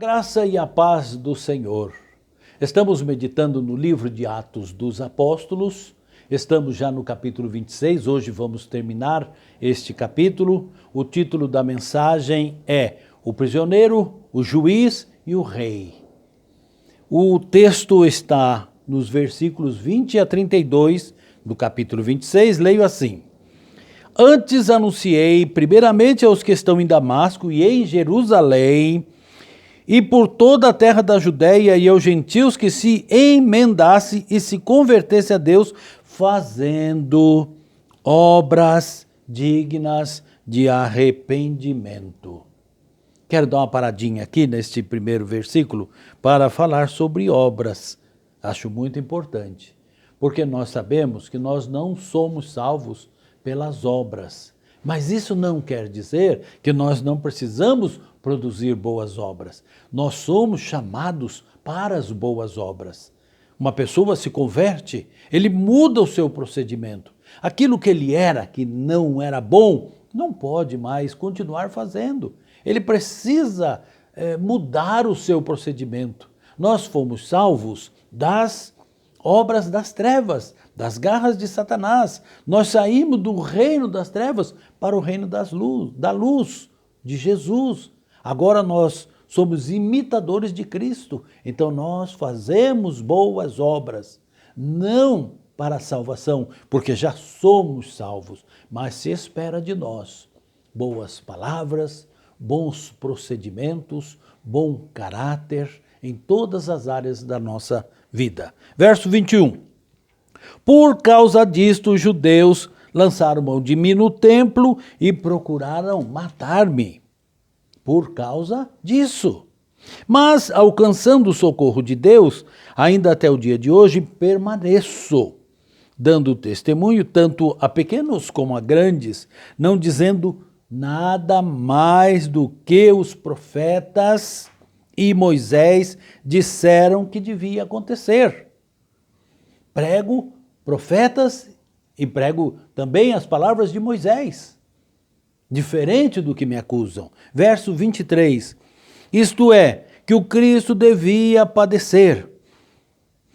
Graça e a paz do Senhor. Estamos meditando no livro de Atos dos Apóstolos, estamos já no capítulo 26, hoje vamos terminar este capítulo. O título da mensagem é O Prisioneiro, o Juiz e o Rei. O texto está nos versículos 20 a 32 do capítulo 26, leio assim. Antes anunciei primeiramente aos que estão em Damasco e em Jerusalém, e por toda a terra da Judéia e aos gentios que se emendassem e se convertessem a Deus, fazendo obras dignas de arrependimento. Quero dar uma paradinha aqui neste primeiro versículo para falar sobre obras. Acho muito importante, porque nós sabemos que nós não somos salvos pelas obras. Mas isso não quer dizer que nós não precisamos produzir boas obras. Nós somos chamados para as boas obras. Uma pessoa se converte, ele muda o seu procedimento. Aquilo que ele era, que não era bom, não pode mais continuar fazendo. Ele precisa mudar o seu procedimento. Nós fomos salvos das obras das trevas, das garras de Satanás. Nós saímos do reino das trevas para o reino da luz de Jesus. Agora nós somos imitadores de Cristo, então nós fazemos boas obras, não para a salvação, porque já somos salvos, mas se espera de nós boas palavras, bons procedimentos, bom caráter em todas as áreas da nossa vida. Verso 21. Por causa disto, os judeus lançaram mão de mim no templo e procuraram matar-me. Por causa disso. Mas, alcançando o socorro de Deus, ainda até o dia de hoje, permaneço, dando testemunho tanto a pequenos como a grandes, não dizendo nada mais do que os profetas e Moisés disseram que devia acontecer. Prego profetas e prego também as palavras de Moisés. Diferente do que me acusam. Verso 23. Isto é, que o Cristo devia padecer.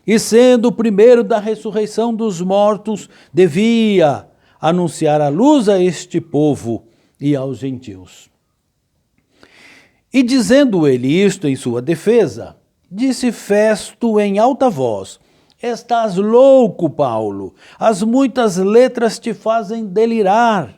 E sendo o primeiro da ressurreição dos mortos, devia anunciar a luz a este povo e aos gentios. E dizendo ele isto em sua defesa, disse Festo em alta voz, estás louco, Paulo, as muitas letras te fazem delirar.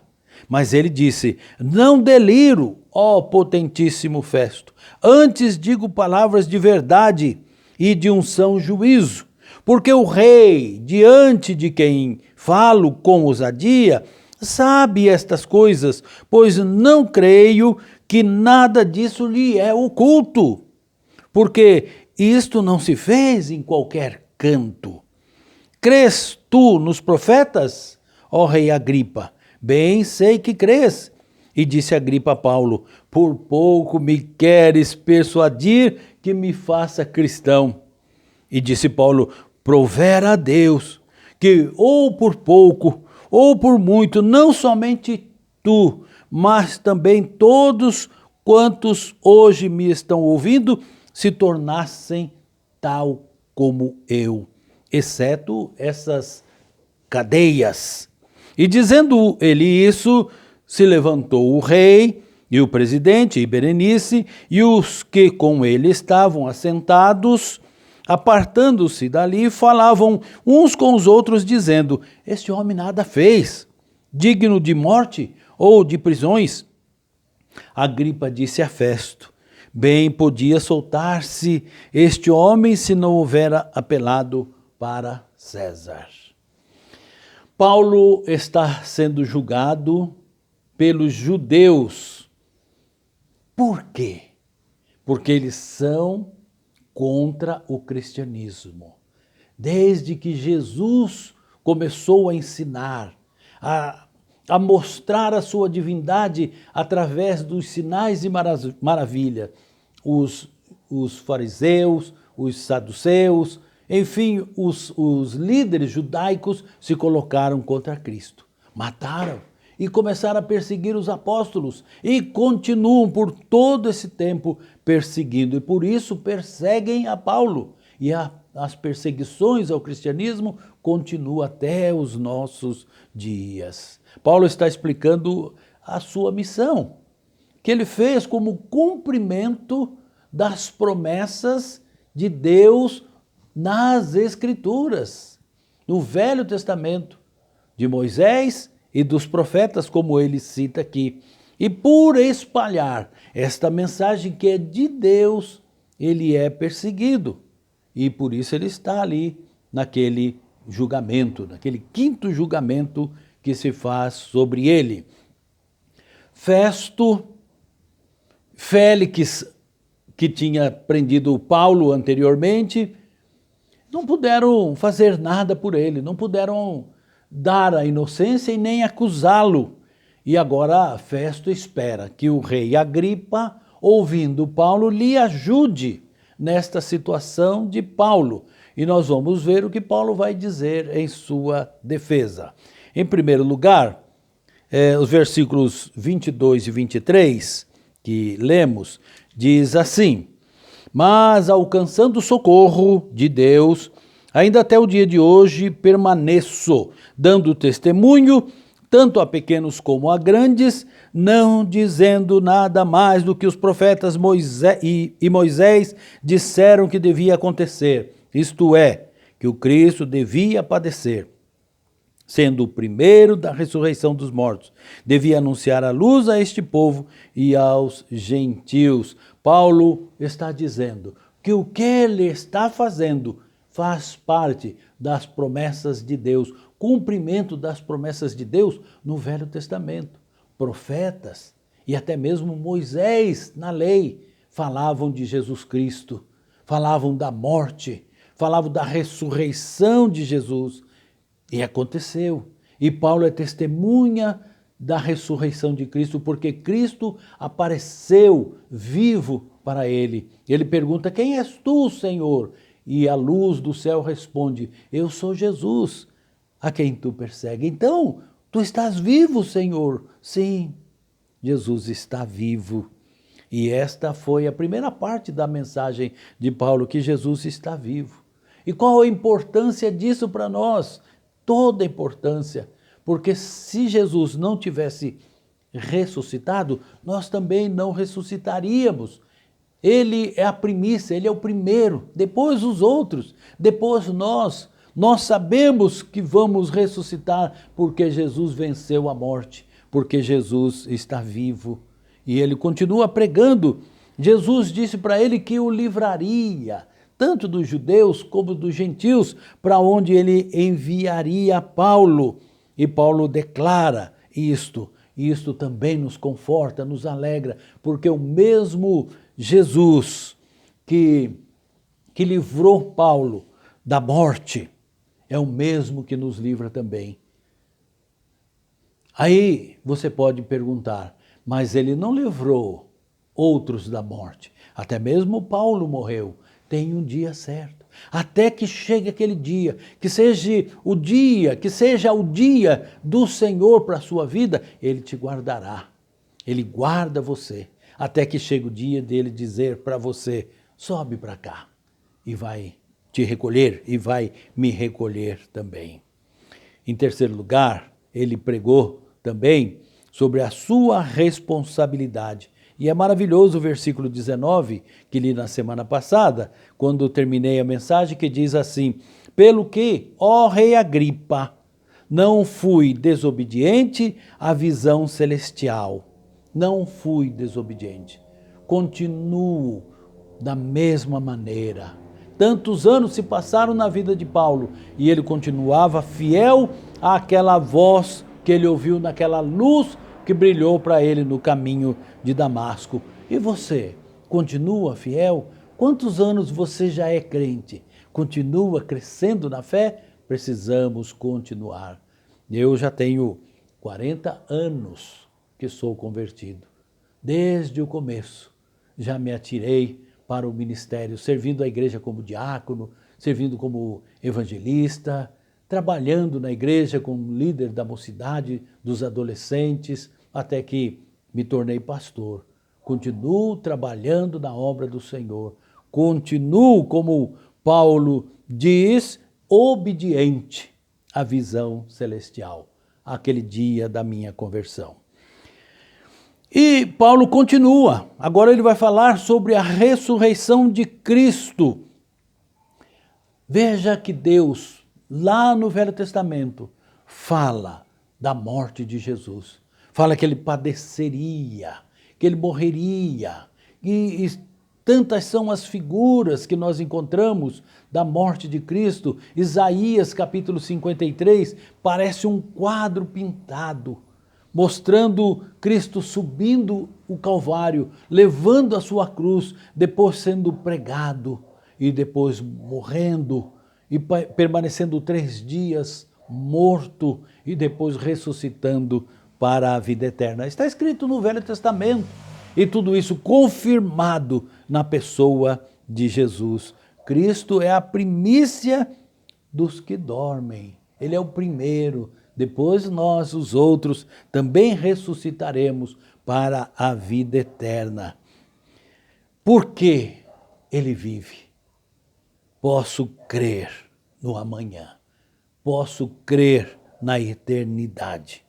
Mas ele disse, não deliro, ó potentíssimo Festo, antes digo palavras de verdade e de um são juízo, porque o rei, diante de quem falo com ousadia, sabe estas coisas, pois não creio que nada disso lhe é oculto, porque isto não se fez em qualquer canto. Crês tu nos profetas, ó rei Agripa? Bem sei que crês. E disse Agripa a Paulo, por pouco me queres persuadir que me faça cristão. E disse Paulo, provera a Deus, que ou por pouco, ou por muito, não somente tu, mas também todos quantos hoje me estão ouvindo, se tornassem tal como eu, exceto essas cadeias. E dizendo ele isso, se levantou o rei e o presidente e Berenice e os que com ele estavam assentados, apartando-se dali, falavam uns com os outros, dizendo, este homem nada fez, digno de morte ou de prisões. Agripa disse a Festo, bem podia soltar-se este homem se não houvera apelado para César. Paulo está sendo julgado pelos judeus. Por quê? Porque eles são contra o cristianismo. Desde que Jesus começou a ensinar, a mostrar a sua divindade através dos sinais e maravilhas, os fariseus, os saduceus, enfim, os líderes judaicos se colocaram contra Cristo. Mataram e começaram a perseguir os apóstolos e continuam por todo esse tempo perseguindo e por isso perseguem a Paulo. E as perseguições ao cristianismo continuam até os nossos dias. Paulo está explicando a sua missão, que ele fez como cumprimento das promessas de Deus nas Escrituras, no Velho Testamento, de Moisés e dos profetas, como ele cita aqui. E por espalhar esta mensagem que é de Deus, ele é perseguido. E por isso ele está ali naquele julgamento, naquele quinto julgamento que se faz sobre ele. Félix, que tinha prendido Paulo anteriormente, não puderam fazer nada por ele, não puderam dar a inocência e nem acusá-lo. E agora Festo espera que o rei Agripa, ouvindo Paulo, lhe ajude nesta situação de Paulo. E nós vamos ver o que Paulo vai dizer em sua defesa. Em primeiro lugar, os versículos 22 e 23, que lemos, diz assim: mas alcançando o socorro de Deus, ainda até o dia de hoje permaneço, dando testemunho, tanto a pequenos como a grandes, não dizendo nada mais do que os profetas Moisés disseram que devia acontecer, isto é, que o Cristo devia padecer, sendo o primeiro da ressurreição dos mortos. Devia anunciar a luz a este povo e aos gentios. Paulo está dizendo que o que ele está fazendo faz parte das promessas de Deus, cumprimento das promessas de Deus no Velho Testamento. Profetas e até mesmo Moisés na lei falavam de Jesus Cristo, falavam da morte, falavam da ressurreição de Jesus. E aconteceu. E Paulo é testemunha da ressurreição de Cristo, porque Cristo apareceu vivo para ele. Ele pergunta: quem és tu, Senhor? E a luz do céu responde: eu sou Jesus, a quem tu persegue. Então, tu estás vivo, Senhor? Sim, Jesus está vivo. E esta foi a primeira parte da mensagem de Paulo, que Jesus está vivo. E qual a importância disso para nós? Toda a importância, porque se Jesus não tivesse ressuscitado, nós também não ressuscitaríamos. Ele é a primícia, ele é o primeiro, depois os outros, depois nós. Nós sabemos que vamos ressuscitar porque Jesus venceu a morte, porque Jesus está vivo. E ele continua pregando. Jesus disse para ele que o livraria, tanto dos judeus como dos gentios, para onde ele enviaria Paulo. E Paulo declara isto. E isto também nos conforta, nos alegra, porque o mesmo Jesus que livrou Paulo da morte é o mesmo que nos livra também. Aí você pode perguntar, mas ele não livrou outros da morte. Até mesmo Paulo morreu. Tem um dia certo, até que chegue aquele dia, que seja o dia do Senhor para a sua vida, ele te guardará, ele guarda você, até que chegue o dia dele dizer para você: sobe para cá, e vai te recolher, e vai me recolher também. Em terceiro lugar, ele pregou também sobre a sua responsabilidade. E é maravilhoso o versículo 19, que li na semana passada, quando terminei a mensagem, que diz assim: pelo que, ó rei Agripa, não fui desobediente à visão celestial. Não fui desobediente. Continuo da mesma maneira. Tantos anos se passaram na vida de Paulo e ele continuava fiel àquela voz que ele ouviu naquela luz que brilhou para ele no caminho de Damasco. E você, continua fiel? Quantos anos você já é crente? Continua crescendo na fé? Precisamos continuar. Eu já tenho 40 anos que sou convertido. Desde o começo já me atirei para o ministério, servindo a igreja como diácono, servindo como evangelista, trabalhando na igreja como líder da mocidade, dos adolescentes, até que me tornei pastor. Continuo trabalhando na obra do Senhor. Continuo, como Paulo diz, obediente à visão celestial, aquele dia da minha conversão. E Paulo continua, agora ele vai falar sobre a ressurreição de Cristo. Veja que Deus, lá no Velho Testamento, fala da morte de Jesus. Fala que ele padeceria, que ele morreria. E tantas são as figuras que nós encontramos da morte de Cristo. Isaías capítulo 53 parece um quadro pintado, mostrando Cristo subindo o Calvário, levando a sua cruz, depois sendo pregado e depois morrendo e permanecendo 3 dias morto e depois ressuscitando para a vida eterna. Está escrito no Velho Testamento e tudo isso confirmado na pessoa de Jesus. Cristo é a primícia dos que dormem. Ele é o primeiro. Depois nós, os outros, também ressuscitaremos para a vida eterna. Porque ele vive. Posso crer no amanhã. Posso crer na eternidade.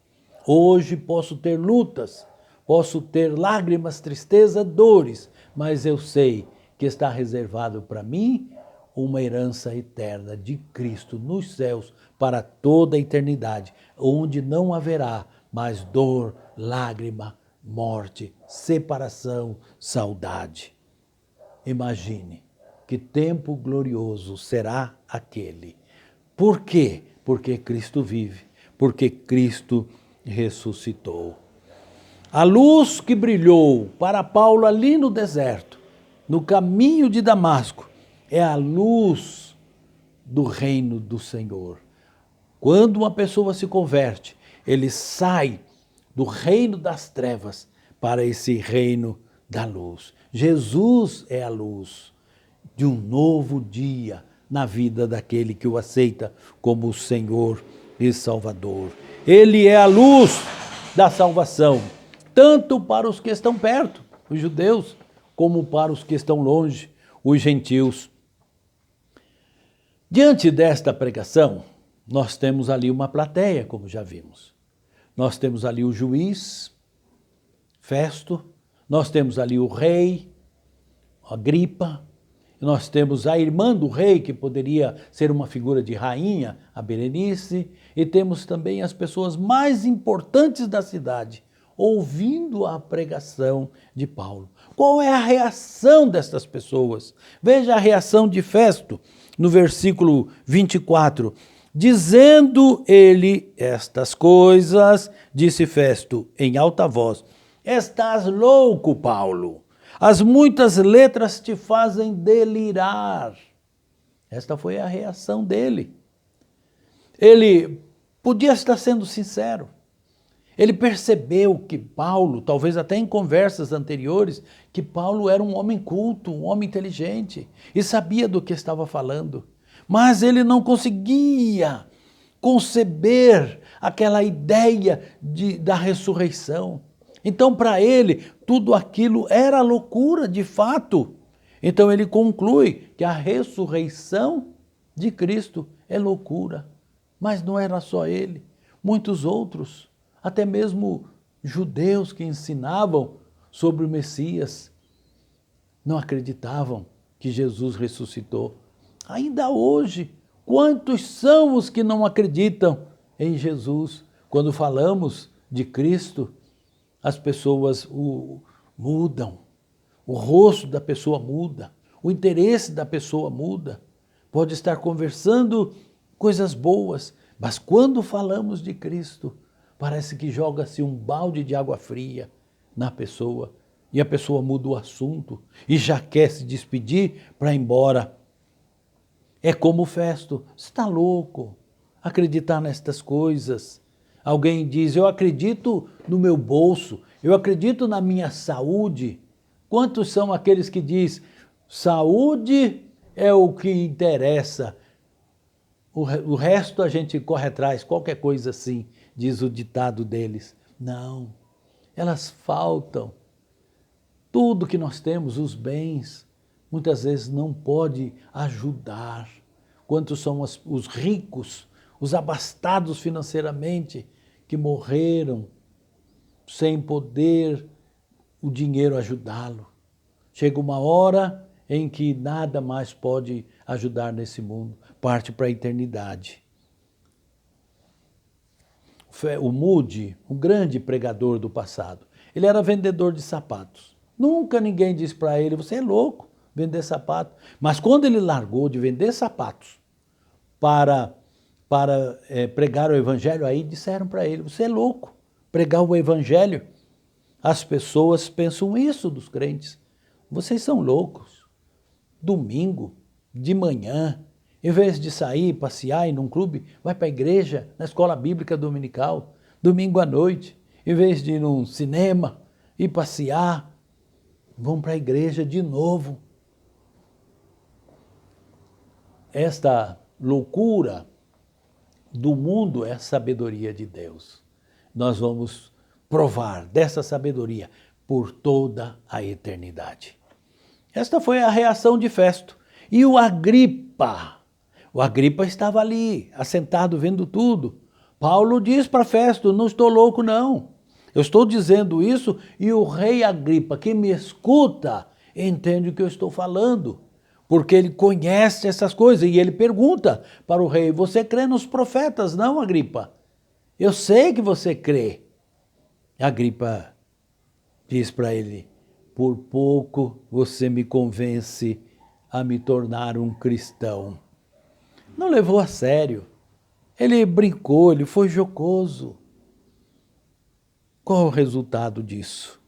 Hoje posso ter lutas, posso ter lágrimas, tristeza, dores, mas eu sei que está reservado para mim uma herança eterna de Cristo nos céus para toda a eternidade, onde não haverá mais dor, lágrima, morte, separação, saudade. Imagine que tempo glorioso será aquele. Por quê? Porque Cristo vive, porque Cristo ressuscitou. A luz que brilhou para Paulo ali no deserto, no caminho de Damasco, é a luz do reino do Senhor. Quando uma pessoa se converte, ele sai do reino das trevas para esse reino da luz. Jesus é a luz de um novo dia na vida daquele que o aceita como Senhor e Salvador. Ele é a luz da salvação, tanto para os que estão perto, os judeus, como para os que estão longe, os gentios. Diante desta pregação, nós temos ali uma plateia, como já vimos. Nós temos ali o juiz, Festo, nós temos ali o rei, Agripa, nós temos a irmã do rei, que poderia ser uma figura de rainha, a Berenice, e temos também as pessoas mais importantes da cidade, ouvindo a pregação de Paulo. Qual é a reação destas pessoas? Veja a reação de Festo, no versículo 24. Dizendo ele estas coisas, disse Festo em alta voz: estás louco, Paulo? As muitas letras te fazem delirar. Esta foi a reação dele. Ele podia estar sendo sincero. Ele percebeu que Paulo, talvez até em conversas anteriores, que Paulo era um homem culto, um homem inteligente e sabia do que estava falando. Mas ele não conseguia conceber aquela ideia da ressurreição. Então, para ele, tudo aquilo era loucura de fato. Então, ele conclui que a ressurreição de Cristo é loucura. Mas não era só ele, muitos outros, até mesmo judeus que ensinavam sobre o Messias, não acreditavam que Jesus ressuscitou. Ainda hoje, quantos são os que não acreditam em Jesus? Quando falamos de Cristo, as pessoas mudam, o rosto da pessoa muda, o interesse da pessoa muda. Pode estar conversando coisas boas, mas quando falamos de Cristo, parece que joga-se um balde de água fria na pessoa e a pessoa muda o assunto e já quer se despedir para ir embora. É como o Festo, você está louco acreditar nestas coisas? Alguém diz, eu acredito no meu bolso, eu acredito na minha saúde. Quantos são aqueles que dizem, saúde é o que interessa? o resto a gente corre atrás, qualquer coisa assim, diz o ditado deles. Não, elas faltam. Tudo que nós temos, os bens, muitas vezes não pode ajudar. Quantos são os ricos, os abastados financeiramente, que morreram sem poder o dinheiro ajudá-lo. Chega uma hora em que nada mais pode ajudar nesse mundo, parte para a eternidade. O Moody, um grande pregador do passado, ele era vendedor de sapatos. Nunca ninguém disse para ele, você é louco vender sapato. Mas quando ele largou de vender sapatos para pregar o evangelho, aí disseram para ele, você é louco pregar o evangelho. As pessoas pensam isso dos crentes. Vocês são loucos. Domingo, de manhã, em vez de sair, passear, ir num clube, vai para a igreja, na escola bíblica dominical. Domingo à noite, em vez de ir num cinema, ir passear, vão para a igreja de novo. Esta loucura do mundo é a sabedoria de Deus. Nós vamos provar dessa sabedoria por toda a eternidade. Esta foi a reação de Festo. E o Agripa estava ali, assentado, vendo tudo. Paulo diz para Festo, não estou louco não. Eu estou dizendo isso e o rei Agripa, que me escuta, entende o que eu estou falando. Porque ele conhece essas coisas e ele pergunta para o rei, você crê nos profetas, não, Agripa? Eu sei que você crê. Agripa diz para ele, por pouco você me convence a me tornar um cristão. Não levou a sério. Ele brincou, ele foi jocoso. Qual o resultado disso?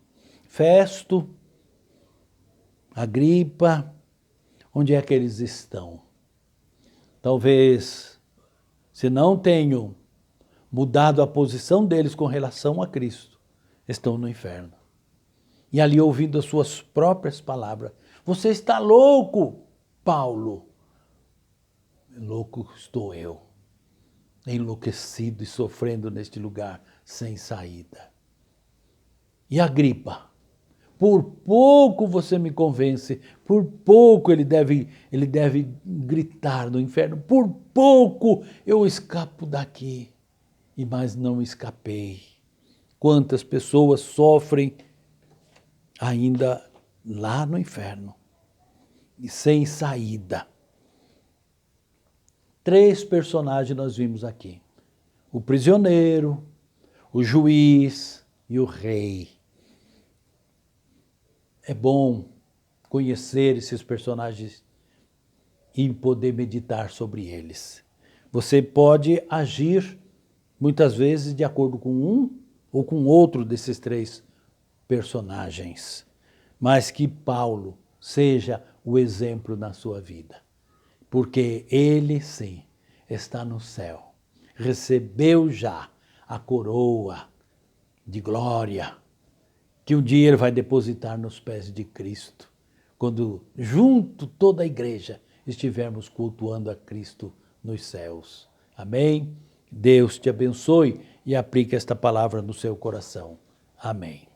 Festo, Agripa, onde é que eles estão? Talvez, se não tenham mudado a posição deles com relação a Cristo, estão no inferno. E ali ouvindo as suas próprias palavras. Você está louco, Paulo. Louco estou eu, enlouquecido e sofrendo neste lugar sem saída. E Agripa, por pouco você me convence, por pouco ele deve gritar no inferno, por pouco eu escapo daqui. Mas não escapei. Quantas pessoas sofrem ainda lá no inferno e sem saída. 3 personagens nós vimos aqui. O prisioneiro, o juiz e o rei. É bom conhecer esses personagens e poder meditar sobre eles. Você pode agir muitas vezes de acordo com um ou com outro desses 3 personagens, mas que Paulo seja o exemplo na sua vida, porque ele sim está no céu, recebeu já a coroa de glória, que um dia ele vai depositar nos pés de Cristo, quando junto toda a igreja estivermos cultuando a Cristo nos céus. Amém? Deus te abençoe e aplique esta palavra no seu coração. Amém.